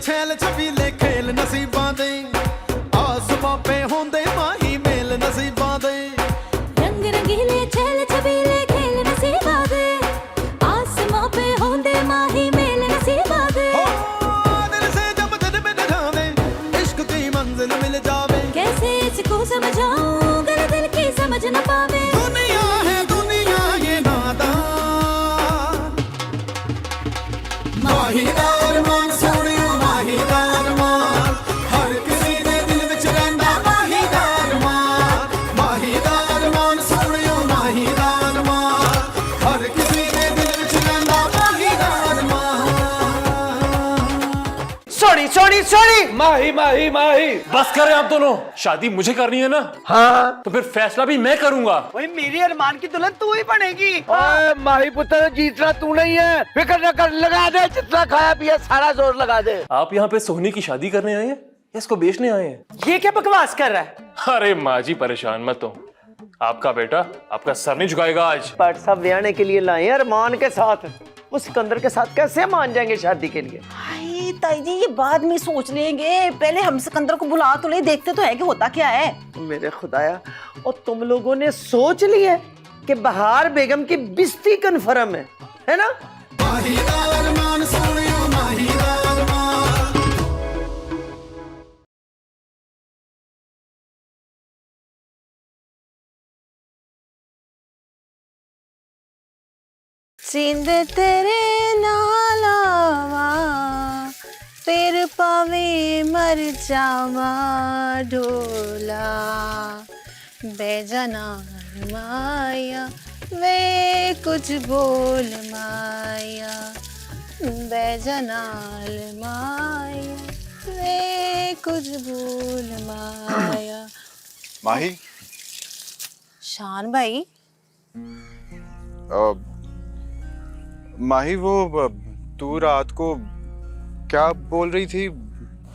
छैल छबीले खेल नसीबां दे आसमां पे होंदे माही मेल नसीबां दे रंग रंगीले छैल छबीले खेल नसीबां दे आसमां पे होंदे माही मेल नसीबां दे दिल से जब दिल में जावे इश्क की मंजिल मिल जावे कैसे इसको समझाऊं अगर दिल की समझ न पावे दुनिया है दुनिया ये नादान माहीदार मान सोनियो माहीदार मान हर किसी दे दिल विच रहिंदा माहीदार मान सोनियो माहीदार मान हर किसी दे दिल विच रहिंदा माहीदार मान सॉरी सॉरी सॉरी। माही माही माही बस करें आप दोनों, शादी मुझे करनी है ना। हाँ तो फिर फैसला भी मैं करूंगा। वही मेरी अरमान की दुल्हन तू ही बनेगी। ओए माही पुत्र जीतना तू नहीं है, फिक्र न कर, लगा दे जितना खाया पिया सारा जोर लगा दे। आप यहाँ पे सोनी की शादी करने आए हैं या इसको बेचने आए हैं? ये क्या बकवास कर रहा है? अरे माँ जी परेशान मत हो, आपका बेटा आपका सर नहीं झुकाएगा आज। पर सब ब्याने के लिए लाए अरमान के साथ, उस सिकंदर के साथ कैसे मान जाएंगे शादी के लिए? हाय ताई जी, ये बाद में सोच लेंगे, पहले हम सिकंदर को बुला तो ले, देखते तो है कि होता क्या है। मेरे खुदाया, और तुम लोगों ने सोच लिया कि बहार बेगम की बिस्ती कन्फर्म है ना? माहीदार मान सोनियो माहीदार मान सींद तेरे नालावा फिर पावे मर जावा ढोला बेजना माया वे कुछ बोल माया बेजनाल माया वे कुछ बोल माया। माही शान भाई, माही वो तू रात को क्या बोल रही थी?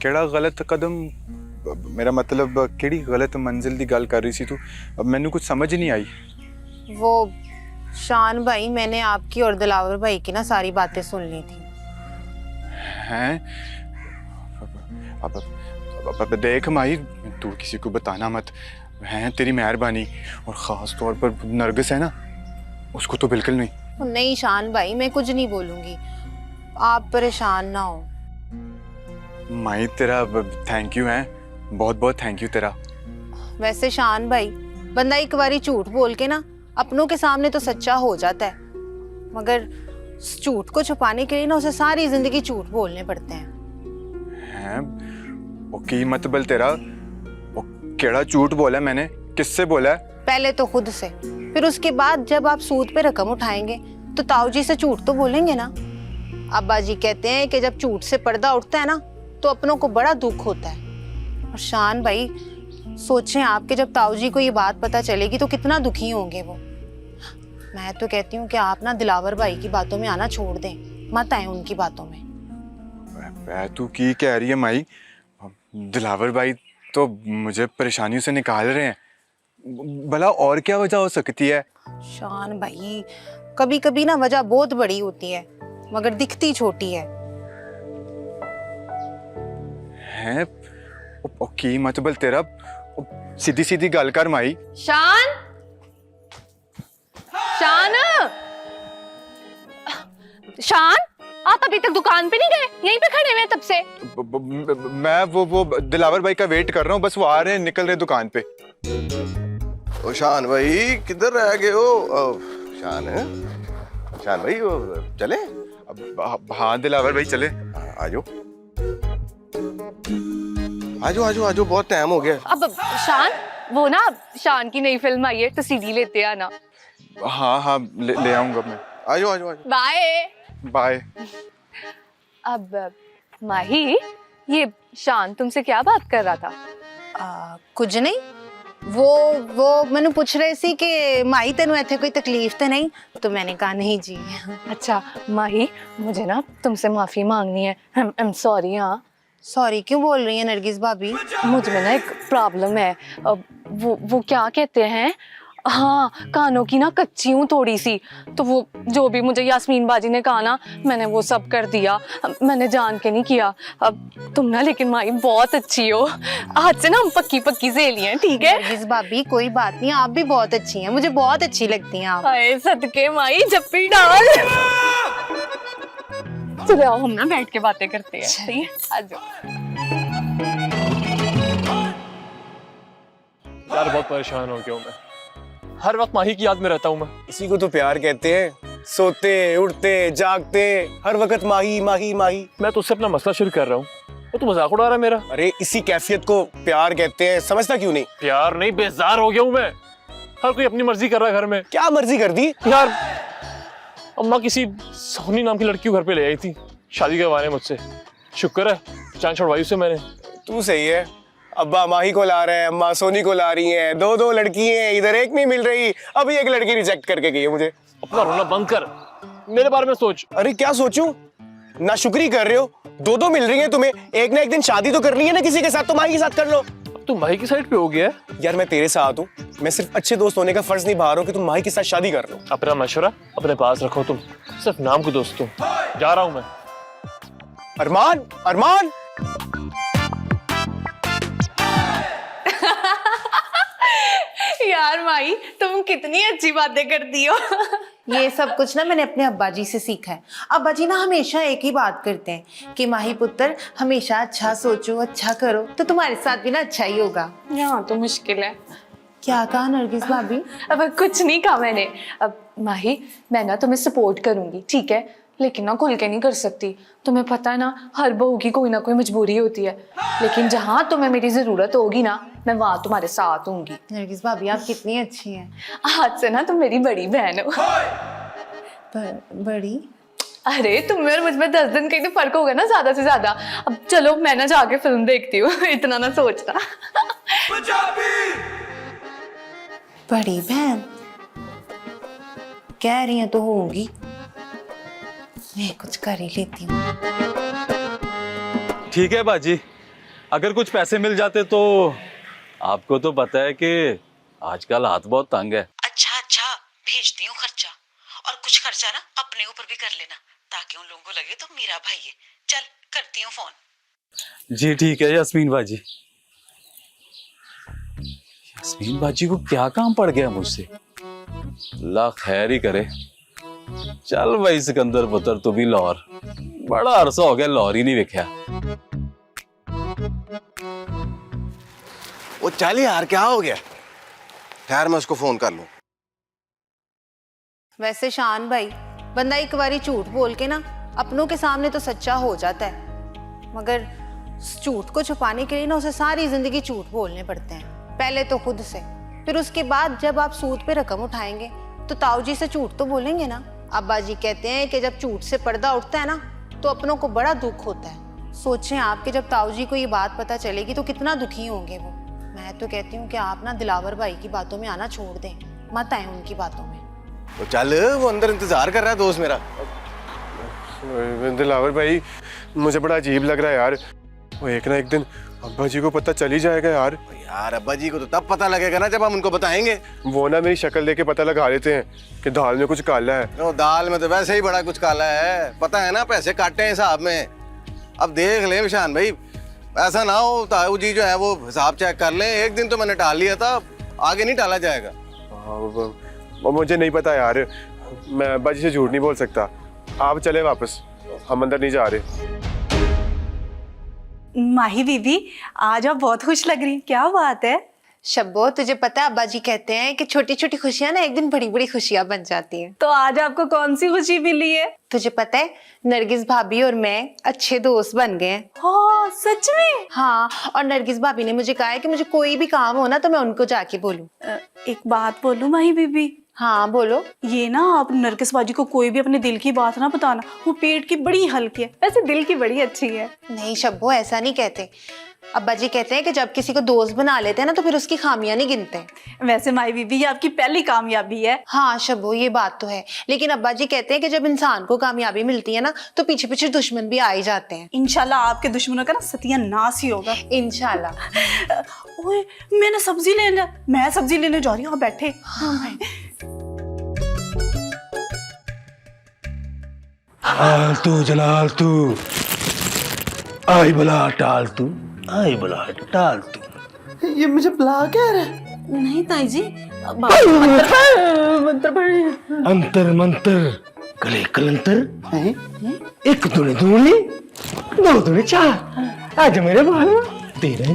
केड़ा गलत कदम, मेरा मतलब केड़ी गलत मंजिल दी गल कर रही सी तू? अब मैंने कुछ समझ नहीं आई। वो शान भाई, मैंने आपकी और दिलावर भाई की ना सारी बातें सुन ली थी। हैं? अब देख माही, तू किसी को बताना मत, हैं तेरी मेहरबानी, और खास तौर पर नरगिस है ना, उसको तो बिल्कुल नहीं। नहीं शान भाई, मैं कुछ नहीं बोलूंगी, आप परेशान ना हो। माही तेरा थैंक यू है, बहुत बहुत थैंक यू तेरा। वैसे शान भाई, बंदा एक बारी झूठ बोल के ना अपनों के सामने तो सच्चा हो जाता है, मगर झूठ को छुपाने के लिए ना उसे सारी जिंदगी झूठ बोलने पड़ते हैं। वो की मतलब तेरा, वो केड़ा झूठ बोला मैंने, किससे बोला है? पहले तो खुद से, फिर उसके बाद जब आप सूद पे रकम उठाएंगे तो ताऊ जी से झूठ तो बोलेंगे ना। अब्बा जी कहते हैं कि जब झूठ से पर्दा उठता है ना तो अपनों को बड़ा दुख होता है। और शान भाई सोचें आप कि जब ताऊ जी को ये बात पता चलेगी तो कितना दुखी होंगे वो। मैं तो कहती हूँ कि आप ना दिलावर भाई की बातों में आना छोड़ दें, मत आए उनकी बातों में। तू की कह रही है माई? दिलावर भाई तो मुझे परेशानियों से निकाल रहे हैं, भला और क्या वजह हो सकती है? शान भाई, कभी कभी ना वजह बहुत बड़ी होती है मगर दिखती छोटी है। हैं? की मतलब तेरा, सीधी सीधी गल कर माई। शान, शान, शान, आप अभी तक दुकान पे नहीं गए? यहीं पे खड़े हुए हैं तब से। मैं वो दिलावर भाई का वेट कर रहा हूँ, बस वो आ रहे हैं, निकल रहे दुकान पे। ओ शान भाई, किधर रह गए हो? शान भाई, वो चले? हाँ दिलावर भाई चले। आजो आजो आजो आजो, बहुत टाइम हो गया। अब शान, वो ना शान की नई फिल्म आई है तो सीडी लेते आना। हाँ हाँ ले आऊंगा मैं। आजो आजो आजो। Bye bye. अब माही, ये शान तुमसे क्या बात कर रहा था? कुछ नहीं, वो मैंने पूछ रहे सी कि माही तेनू इत्थे कोई तकलीफ तो नहीं? तो मैंने कहा नहीं जी। अच्छा माही, मुझे ना तुमसे माफी मांगनी है। I am sorry. हाँ सॉरी क्यों बोल रही है नरगिस भाभी? मुझ में ना एक प्रॉब्लम है। वो क्या कहते हैं, हाँ, कानों की ना कच्ची हूँ थोड़ी सी, तो वो जो भी मुझे यास्मीन बाजी ने कहा ना, मैंने वो सब कर दिया। मैंने जान के नहीं किया। अब तुम ना लेकिन माई बहुत अच्छी हो, आज से ना हम पक्की पक्की सहेली हैं, ठीक है? नरगिस भाभी कोई बात नहीं, आप भी बहुत अच्छी हैं, मुझे बहुत अच्छी लगती हैं आप। हाय सदके माई, जप्पी डाल। चलो आओ हम ना बैठ के बातें करते हैं, सही है? आ जाओ। यार बहुत परेशान हो गया हूँ मैं, हर वक्त माही की याद में रहता हूँ मैं। इसी को तो प्यार कहते हैं, सोते उठते जागते हर वक्त माही माही माही। मैं तो उससे अपना मसला शुरू कर रहा हूँ, वो तो मजाक उड़ा रहा है मेरा। अरे इसी कैफियत को प्यार कहते हैं, समझता क्यों नहीं? प्यार नहीं, बेजार हो गया हूँ मैं। हर कोई अपनी मर्जी कर रहा है घर में। क्या मर्जी कर दी? यार अम्मा किसी सोनी नाम की लड़की को घर पे ले आई थी शादी के बहाने मुझसे। शुक्र है जान छुड़वाई उससे मैंने। तू सही है, अब्बा माही को ला रहे हैं, अम्मा सोनी को ला रही हैं, दो दो लड़की हैं, इधर एक नहीं मिल रही, अभी एक लड़की रिजेक्ट करके गई है मुझे। अपना रोना बंद कर, मेरे बारे में सोच। अरे क्या सोचूं? ना शुक्री कर रहे हो, दो दो मिल रही हैं तुम्हें, एक ना एक दिन शादी तो करनी है ना किसी के साथ, तो माही के साथ कर लो। अब तू माही की साइड पे हो गया है। यार मैं तेरे साथ हूँ, मैं सिर्फ अच्छे दोस्त होने का फर्ज निभा रहा हूँ कि तुम माही के साथ शादी कर लो। अपना मशवरा अपने पास रखो, तुम सिर्फ नाम के दोस्त हो। जा रहा हूँ मैं। अरमान, अरमान। यार माई, तुम कितनी अच्छी बातें करती हो। ये सब कुछ ना मैंने अपने अब्बा जी से सीखा है। अब्बा जी ना हमेशा एक ही बात करते हैं कि माही पुत्र हमेशा अच्छा सोचो, अच्छा करो, तो तुम्हारे साथ भी ना अच्छा ही होगा। यहाँ तो मुश्किल है। क्या कहा नरगिस भाभी? अब कुछ नहीं कहा मैंने। अब माही, मैं ना तुम्हें सपोर्ट करूंगी, ठीक है, लेकिन ना खुल के नहीं कर सकती। तुम्हें पता है ना, हर बहू की कोई ना कोई मजबूरी होती है, लेकिन जहां तुम्हें मेरी जरूरत होगी ना, मैं वहां तुम्हारे साथ होंगी। नरगिस भाभी आप कितनी अच्छी हैं। आज से ना तुम मेरी बड़ी बहन हो। बड़ी? अरे तुम्हें और मुझ में 10 दिन का ही तो फर्क होगा ना, ज्यादा से ज्यादा। अब चलो मैं ना जाके फिल्म देखती हूँ, इतना ना सोचना। बड़ी बहन कह रही हैं तो होगी, मैं कुछ कर ही लेती हूँ। ठीक है बाजी, अगर कुछ पैसे मिल जाते तो। आपको तो पता है कि आजकल हाथ बहुत तंग है। अच्छा भेजती हूँ खर्चा, और कुछ खर्चा ना अपने ऊपर भी कर लेना, ताकि उन लोगों को लगे तो मीरा भाई है। चल करती हूँ फोन। जी ठीक है यास्मीन बाजी। यास्मीन बाजी को क्या काम पड़ गया मुझसे? अल्लाह खैर ही करे। चल भाई सिकंदर पुत्र, तू भी लाहौर, बड़ा अरसा हो गया लाहौर ही नहीं वेख्या। वो चल यार, क्या हो गया? खैर मैं उसको फोन कर लूं। वैसे शान भाई, बंदा एक बारी झूठ बोल के ना अपनों के सामने तो सच्चा हो जाता है, मगर झूठ को छुपाने के लिए ना उसे सारी जिंदगी झूठ बोलने पड़ते हैं। पहले तो खुद से, फिर उसके बाद जब आप सूद पे रकम उठाएंगे तो ताऊ जी से झूठ तो बोलेंगे ना। अब्बा जी कहते हैं कि जब झूठ से पर्दा उठता है ना, तो अपनों को बड़ा दुख होता है। सोचें आपके जब ताऊ जी को ये बात पता चलेगी तो कितना दुखी होंगे वो। मैं तो कहती हूँ कि आप ना दिलावर भाई की बातों में आना छोड़ दें, मत आए उनकी बातों में। तो चल, वो अंदर इंतजार कर रहा है दोस्त मेरा। दिलावर भाई, मुझे बड़ा अजीब लग रहा है यार। वो एक ना एक दिन अब्बा जी को पता चल ही जाएगा यार। यार अब्बा जी को तो तब पता लगेगा ना जब हम उनको बताएंगे। वो ना मेरी शक्ल देके पता लगा लेते हैं कि दाल में कुछ काला है। तो दाल में तो वैसे ही बड़ा कुछ काला है, पता है ना, पैसे काटे हैं हिसाब में। अब देख ले विशान भाई, ऐसा ना हो ताऊ जी जो है वो हिसाब चेक कर लें। एक दिन तो मैंने टाल लिया था, आगे नहीं टाला जाएगा। वो मुझे नहीं पता यार, मैं अब्बा जी से झूठ नहीं बोल सकता। आप चले वापस, हम अंदर नहीं जा रहे। माही दीदी, आज आप बहुत खुश लग रही हैं, क्या बात है? शब्बो, तुझे पता है अब्बा जी कहते हैं कि छोटी छोटी खुशियां ना एक दिन बड़ी बड़ी खुशियां बन जाती हैं। तो आज आपको कौन सी खुशी मिली है? तुझे पता है नरगिस भाभी और मैं अच्छे दोस्त बन गए हैं। हाँ सच में? हाँ, और नरगिस भाभी ने मुझे कहा है कि मुझे कोई भी काम हो ना तो मैं उनको जाके बोलूं। एक बात बोलूं माही बीबी? हाँ बोलो। ये ना आप नरगिस बाजी को कोई भी अपने दिल की बात ना बताना, वो पेट की बड़ी हल्की है, वैसे दिल की बड़ी अच्छी है। नहीं शब्बो, ऐसा नहीं कहते। अब्बा जी कहते हैं कि जब किसी को दोस्त बना लेते हैं ना तो फिर उसकी खामियां नहीं गिनते। वैसे माई बीबी ये आपकी पहली कामयाबी है। हाँ शब्बो ये बात तो है, लेकिन अब्बा जी कहते हैं कि जब इंसान को कामयाबी मिलती है ना तो पीछे पीछे दुश्मन भी आ ही जाते हैं। इंशाल्लाह आपके दुश्मनों का ना सत्यानाश ही होगा इंशाल्लाह। ओए मैंने सब्जी लेना, मैं सब्जी लेने जा रही हूँ, आप बैठे। आलतू जलालतू आई बला टालतू, आई बला टालतू। ये मुझे बुला कह रहा है? नहीं ताई जी, मंत्र अंतर मंतर गले कलंतर, एक दूने दूनी, दो दूने चार, आज मेरे बाल तेरे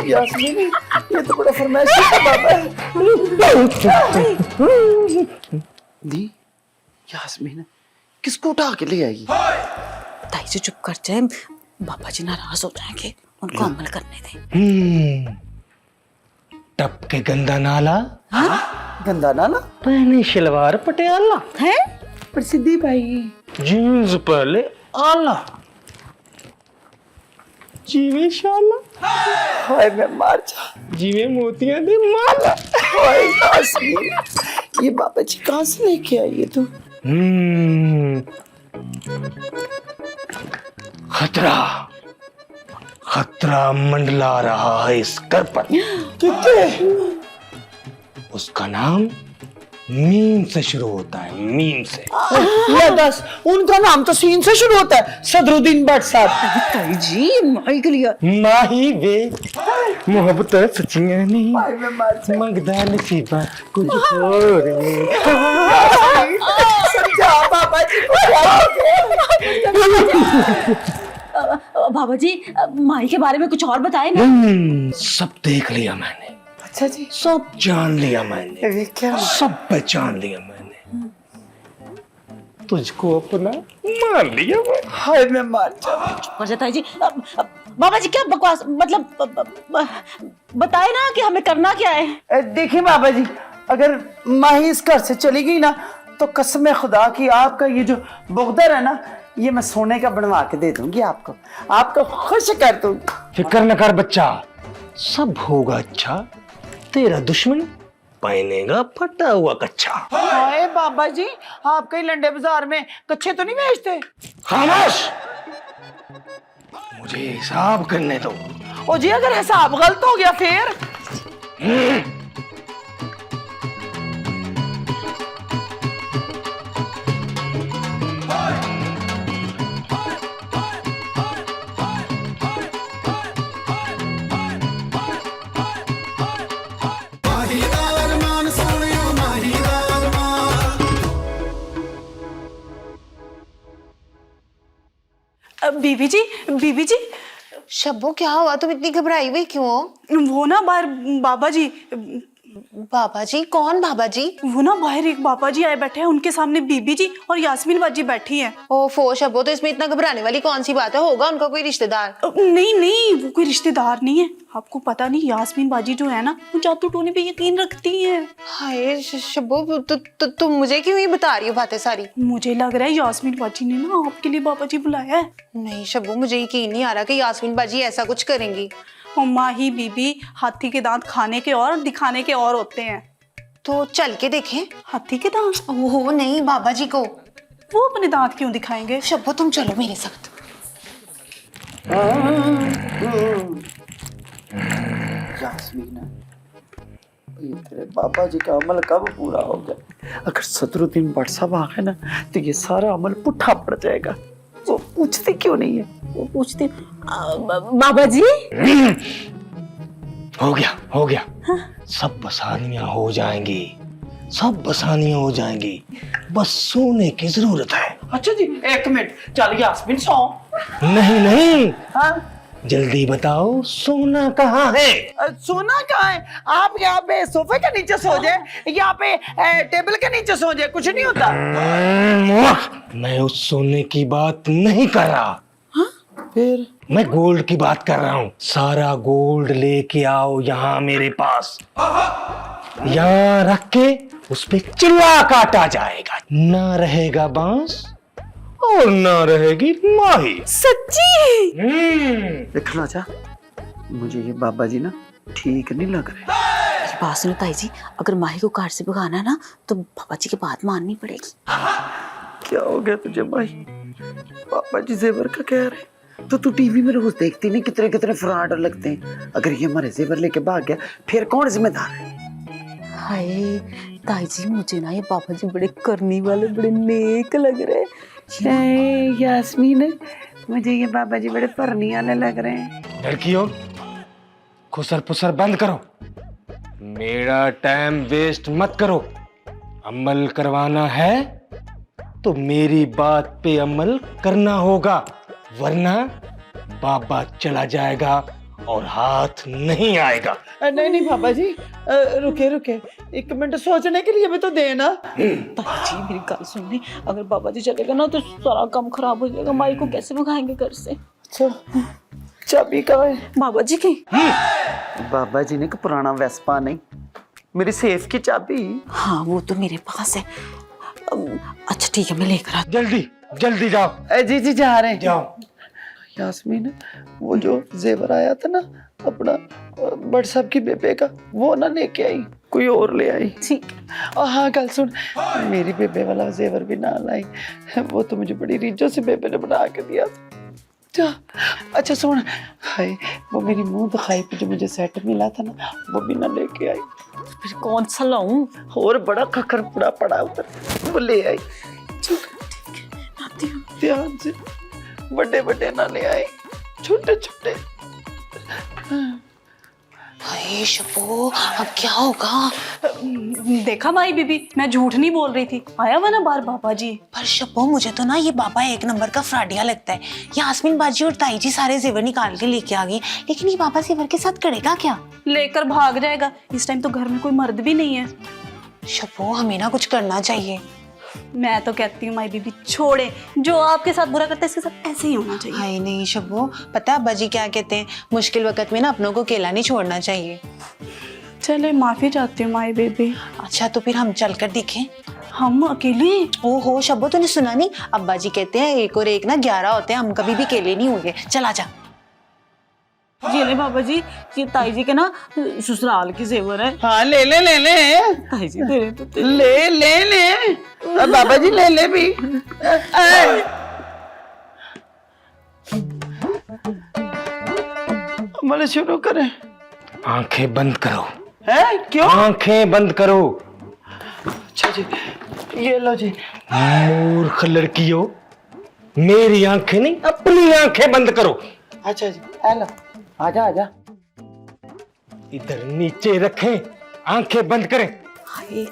यास्मीन ये तो बड़ा फरमाइशी का बाबा है। दी यास्मीन किसको उठा के ले आई? ताई जी चुप कर जाए, बाबा जी नाराज हो जाएंगे, उनको अमल करने दे। टप के गंदा नाला, गंदा नाला, पहने शलवार पटियाला है प्रसिद्धि भाई, जीन्स पहले आला, जीवे शाला, हाय मैं मार जा। जीवे मोतियां दे माला। हाय यास्मीन ये बाबा जी कहाँ से लेके आई है तू? खतरा खतरा मंडला रहा है इस घर पर। उसका नाम मीम से शुरू होता है, मीम से। ये दस उनका नाम तो सीन से शुरू होता है, सदरुद्दीन भट्ट साहब। ताई जी माई के लिए माही वे मोहब्बत सचिया नहीं मंगदा नसीबा कुछ और समझा बाबा जी को। बाबा जी माई के बारे में कुछ और बताए ना। सब देख लिया मैंने, अच्छा जी सब जान लिया मैंने, ये क्या? सब पहचान लिया मैंने, तुझको अपना मान लिया मैं। हाय मैं मार जा। और ताई जी बाबा जी क्या बकवास, मतलब बताए ना कि हमें करना क्या है। देखिए बाबा जी अगर माही इस घर से चली गई ना तो कसम खुदा की आपका ये जो बुगदर है ना ये मैं सोने का बनवा के दे दूंगी आपको, आपको खुश कर दूंगी। फिक्र न कर बच्चा, सब होगा अच्छा, तेरा दुश्मन पहनेगा फटा हुआ कच्चा। हाय बाबा जी आप कहीं लंडे बाजार में कच्चे तो नहीं बेचते? खामोश, मुझे हिसाब करने दो। ओ जी अगर हिसाब गलत हो गया फिर? बीबी जी शब्बो क्या हुआ, तुम इतनी घबराई हुई क्यों हो? वो ना बाहर बाबा जी। बाबा जी? कौन बाबा जी? वो ना बाहर एक बाबा जी आए बैठे हैं, उनके सामने बीबी जी और यास्मीन बाजी बैठी हैं। ओफो शब्बो, तो इसमें इतना घबराने वाली कौन सी बात है? होगा उनका कोई रिश्तेदार? नहीं वो कोई रिश्तेदार नहीं है, आपको पता नहीं यास्मीन बाजी जो है ना वो जादू टोने पे यकीन रखती है। हाय शब्बो तुम मुझे क्यों ये बता रही हो बातें सारी? मुझे लग रहा है यास्मीन बाजी ने ना आपके लिए बाबा जी बुलाया है। नहीं शब्बो मुझे यकीन नहीं आ रहा कि यास्मीन बाजी ऐसा कुछ करेंगी। माही बीबी हाथी के दांत खाने के और दिखाने के और होते हैं, तो चल के देखें। हाथी के दांत? ओहो नहीं बाबा जी को, वो अपने दांत क्यों दिखाएंगे? शब्बो तुम चलो मेरे साथ। यास्मीन ये तेरे बाबा जी का अमल कब पूरा हो गया? अगर सदरुद्दीन भट्ट साहब आ गए ना तो ये सारा अमल पुट्ठा पड़ जाएगा। वो पूछते क्यों नहीं है? वो पूछते बाबा जी। हो गया हाँ? सब बसानियां हो जाएंगी, सब बसानियां हो जाएंगी, बस सोने की जरूरत है। अच्छा जी एक मिनट, चल यास्मीन सो। नहीं हाँ जल्दी बताओ सोना कहाँ है? सोना कहाँ है? आप यहाँ पे सोफे के नीचे सो जाए, यहाँ पे टेबल के नीचे सो जाए, कुछ नहीं होता। मैं उस सोने की बात नहीं कर रहा। हाँ? फिर मैं गोल्ड की बात कर रहा हूँ। सारा गोल्ड लेके आओ यहाँ मेरे पास, यहाँ रख के उस पे चिल्ला काटा जाएगा, ना रहेगा बांस और ना रहेगी माही। सच्ची? देखना चाह, मुझे ये बाबा जी ना ठीक नहीं लग रहे। बात सुनो ताई जी, अगर माही को कार से भगाना है ना तो पापा जी की बात माननी पड़ेगी। क्या हो गया तुझे भाई? पापा जी जेवर का कह रहे तो तू टीवी में रोज देखती नहीं कितने कितने फ्रॉड लगते हैं। अगर ये हमारे जेवर लेके भाग गया फिर कौन जिम्मेदार है? हाय ताई जी, मुझे ना ये पापा जी बड़े करने वाले, बड़े नेक लग रहे हैं। यास्मीन, मुझे ये बाबा जी बड़े परनी वाले लग रहे हैं। लड़कियों, खुसर पुसर बंद करो, मेरा टाइम वेस्ट मत करो। अमल करवाना है तो मेरी बात पे अमल करना होगा, वरना बाबा चला जाएगा और हाथ नहीं आएगा। नहीं नहीं बाबा जी, रुके रुके, एक मिनट सोचने के लिए भी तो देना। ताई जी मेरी गल सुननी, अगर बाबा जी चलेगा ना तो सारा काम खराब हो जाएगा। माई को कैसे भगाएंगे घर से? अच्छा, चाबी कहाँ है? बाबा जी की। बाबा जी ने एक पुराना वेस्पा नहीं, मेरी सेफ की चाबी। हाँ वो तो मेरे पास है। अच्छा ठीक है, मैं लेकर आती। जल्दी जल्दी जाओ। जी जी जा रहे हैं। जाओ। यास्मीन, वो जो जेवर आया था ना अपना बट साहब की बेबे का, वो ना लेके आई, कोई और ले आई। ठीक। और हाँ गल सुन, मेरी बेबे वाला जेवर भी ना लाई, वो तो मुझे बड़ी रीझों से बेबे ने बना के दिया था। अच्छा सुन, हाय वो मेरी मुंह दिखाई पे जो मुझे सेट मिला था ना, वो भी ना लेके आई। फिर कौन सा लाऊं? और बड़ा खखर पूरा पड़ा उधर, वो ले आई। ध्यान से, बड़े बड़े ना ले आए, छोटे छोटे। हाय शपो, अब क्या होगा? देखा माई बीबी, मैं झूठ नहीं बोल रही थी। आया हुआ ना बार बाबा जी। पर शपो, मुझे तो ना ये बाबा एक नंबर का फ्रॉडिया लगता है। यास्मीन बाजी और ताई जी सारे जेवर निकाल के लेके आ गई, लेकिन ये बाबा जेवर के साथ करेगा क्या? लेकर भाग जाएगा। इस टाइम तो घर में कोई मर्द भी नहीं है। शपो, हमें ना कुछ करना चाहिए। मैं तो कहती हूँ माई बीबी छोड़े, जो आपके साथ बुरा करता है इसके साथ ऐसे ही होना चाहिए। हाय नहीं शबो, पता है अब्बा जी क्या कहते हैं, मुश्किल वक्त में ना अपनों को अकेला नहीं छोड़ना चाहिए। चले माफी चाहती हूँ माई बेबी। अच्छा तो फिर हम चलकर दिखें? हम अकेले? ओहो शबो, तूने सुना नहीं, अब्बा जी कहते हैं 1 और 1 ना 11 होते हैं, हम कभी भी अकेले नहीं होंगे। चल आजा। ये ले बाबा जी, ये ताई जी के ना ससुराल की जेवर है। हाँ ले ले ले ले, ताई जी दे रहे तो ले ले ले, बाबा जी ले ले भी। अमल शुरू करें। आंखें बंद करो। है क्यों? आंखें बंद करो। अच्छा जी, ये लो जी। मूर्ख लड़कियों, मेरी आंखें नहीं अपनी आंखें बंद करो। अच्छा जी, हेलो, आजा आजा। इधर नीचे रखें, आंखें बंद करें। हाय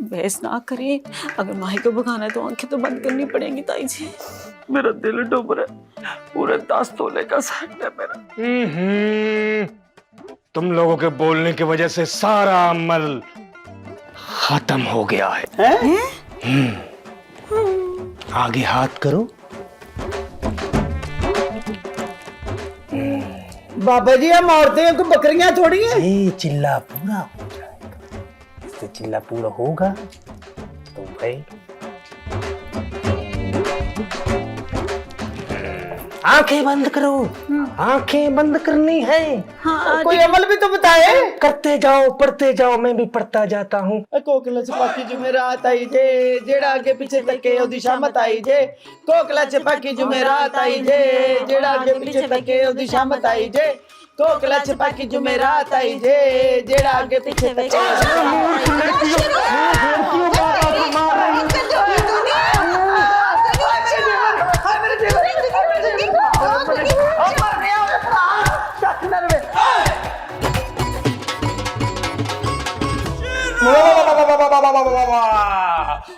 बहस ना करें, अगर माही को भगाना है तो आंखें तो बंद करनी पड़ेंगी ताई जी। मेरा दिल डूब रहा है, पूरे 10 तोले का सेट है मेरा। तुम लोगों के बोलने की वजह से सारा अमल खत्म हो गया है? आगे हाथ करो। बाबा जी हम औरतें को बकरियां थोड़ी हैं। ये चिल्ला पूरा हो जाएगा, इससे चिल्ला पूरा होगा तो भाई आंखें बंद करो। आंखें बंद करनी है। हाँ, कोई अमल भी तो बताए। करते जाओ, पढ़ते जाओ, मैं भी पढ़ता जाता हूँ। कोकला चपाकी जुमेरात आई जे, जेड़ा आगे पीछे तके ओदी शामत आई जे। कोकला चपाकी जुमेरात आई जे, जेड़ा आगे पीछे तके ओदी शामत आई जे। कोकला चपाकी जुमेरात आई जे, जेड़ा आगे पीछे तके।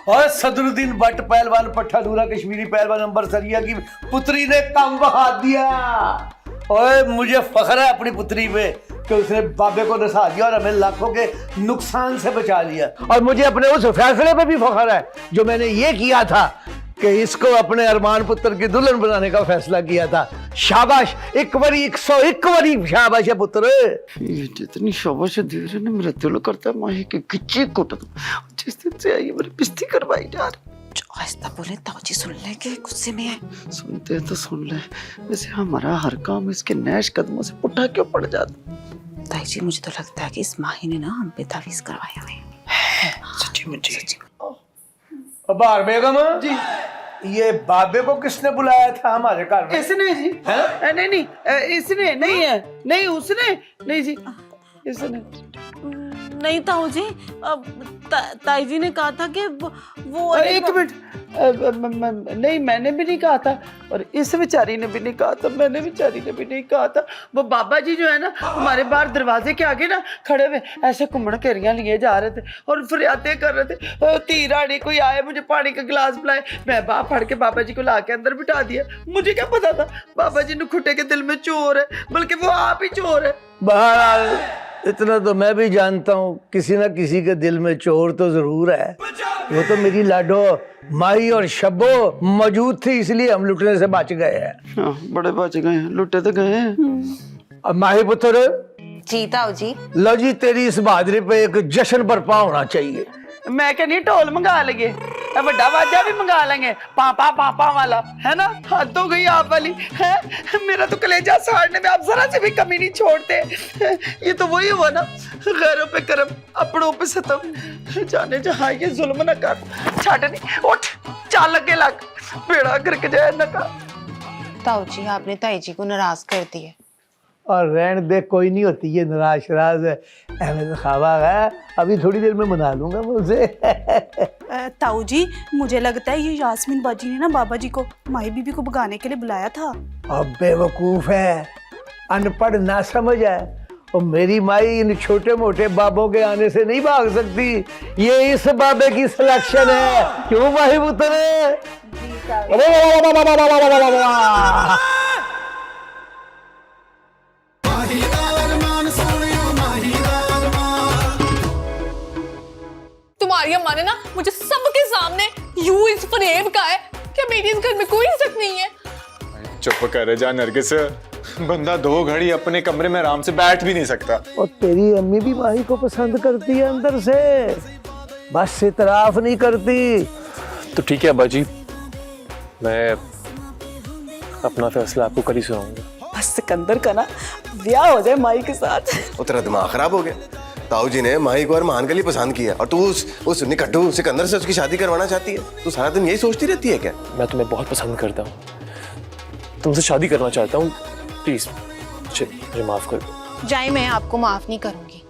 और सदरुद्दीन भट्ट पहलवान पठानूरा कश्मीरी पहलवान अंबर सरिया की पुत्री ने काम बहा दिया। और मुझे फख्र है अपनी पुत्री पे कि उसने बाबे को नसा दिया और हमें लाखों के नुकसान से बचा लिया। और मुझे अपने उस फैसले पे भी फख्र है जो मैंने ये किया था कि इसको अपने अरमान पुत्र की दुल्हन बनाने का फैसला किया था। शाबाश, 101 वरी शाबाश है पुत्र। जितनी शाबाश दे रहे ने मेरा दिल करता है माही की गिच्ची कुट दूं। जिस दिन से आई मेरी पिस्ती करवाई जा रही। आहिस्ता बोले, ताऊजी सुन लेंगे, गुस्से में है। सुनते तो सुन ले, वैसे हमारा हर काम इसके नैश कदमों से पुट्ठा क्यों पड़ जाता? ताई जी मुझे तो लगता है कि इस माही ने ना हम पे तावीज करवाया है। सच्ची मुझे अबार बेगम जी, ये बाबे को किसने बुलाया था हमारे घर में? इसने जी। नहीं नहीं, इसने नहीं है, नहीं उसने नहीं जी, इसने नहीं ताऊ जी, ताई जी ने कहा था कि वो एक मिनट, नहीं मैंने भी नहीं कहा था, और इस बेचारी ने भी नहीं कहा था, मैंने बेचारी ने भी नहीं कहा था। वो बाबा जी जो है ना, हमारे बाहर दरवाजे के आगे ना खड़े हुए ऐसे घुमड़ घेरियां लिए जा रहे थे और फरियादें कर रहे थे, ती रानी कोई आए मुझे पानी का गिलास पिलाए। मैं बाप फड़ के बाबा जी को ला के अंदर बिठा दिया। मुझे क्या पता था बाबा जी नुखुटे के दिल में चोर है, बल्कि वो आप ही चोर है। बहरहाल इतना तो मैं भी जानता हूँ, किसी ना किसी के दिल में चोर तो जरूर है। वो तो मेरी लाडो माही और शब्बो मौजूद थी, इसलिए हम लुटने से बच गए हैं। हाँ, बड़े बच गए हैं, लुटे तो गए हैं। अब माही पुत्र, जी ताऊ जी। लो जी, तेरी इस बहादुरी पे एक जश्न बर्पा होना चाहिए। मैं क्या नहीं, ढोल मंगा लेंगे, बड़ा बाजा भी मंगा लेंगे, पापा पापा वाला, है ना? हद हो गई आप वाली है। मेरा तो कलेजा साड़ने में आप जरा से भी कमी नहीं छोड़ते। ये तो वही हुआ ना, गैरों पे करम अपनों पे सतम, जाने जहाँ ये जुल्म न कर, छाटे नहीं, उठ चाल लगे लग, बेड़ा करके जाए न का। ताऊ जी आपने ताई जी को नाराज कर दिया। और रहन दे, कोई नहीं होती ये नाराज शराज है, अहमद खावा है, अभी थोड़ी देर में मना लूंगा मैं उसे। ताऊ जी मुझे लगता है ये यास्मीन बाजी ने ना बाबा जी को माही बीबी को भगाने के लिए बुलाया था। अब बेवकूफ है, अनपढ़ ना समझ है, और मेरी माई इन छोटे मोटे बाबों के आने से नहीं भाग सकती। ये इस बाबे की सिलेक्शन है, क्यों माही पुत्र? तुम्हारी अम्मा ने ना मुझे सबके सामने यूं इस फरेब का है कि मेरी इस घर में कोई इज्जत नहीं है। चुप कर जा नरगिस, बंदा 2 घड़ी अपने कमरे में आराम से बैठ भी नहीं सकता। और तेरी अम्मी भी माही को पसंद करती है अंदर से, बस इतराफ नहीं करती। तो ठीक है अब्बा जी, मैं अपना फैसला आपको कल ही सुनाऊंगा। बस सिकंदर का ना ब्याह हो जाए माही के साथ। वो तेरा दिमाग खराब हो गया। ताऊ जी ने माही को अरमान के लिए पसंद किया और तू उस निकट्टू सिकंदर से उसकी शादी करवाना चाहती है। तू सारा दिन यही सोचती रहती है क्या? मैं तुम्हें बहुत पसंद करता हूँ, तुमसे शादी करना चाहता हूँ, प्लीज मुझे माफ कर दो। जाए, मैं आपको माफ नहीं करूंगी।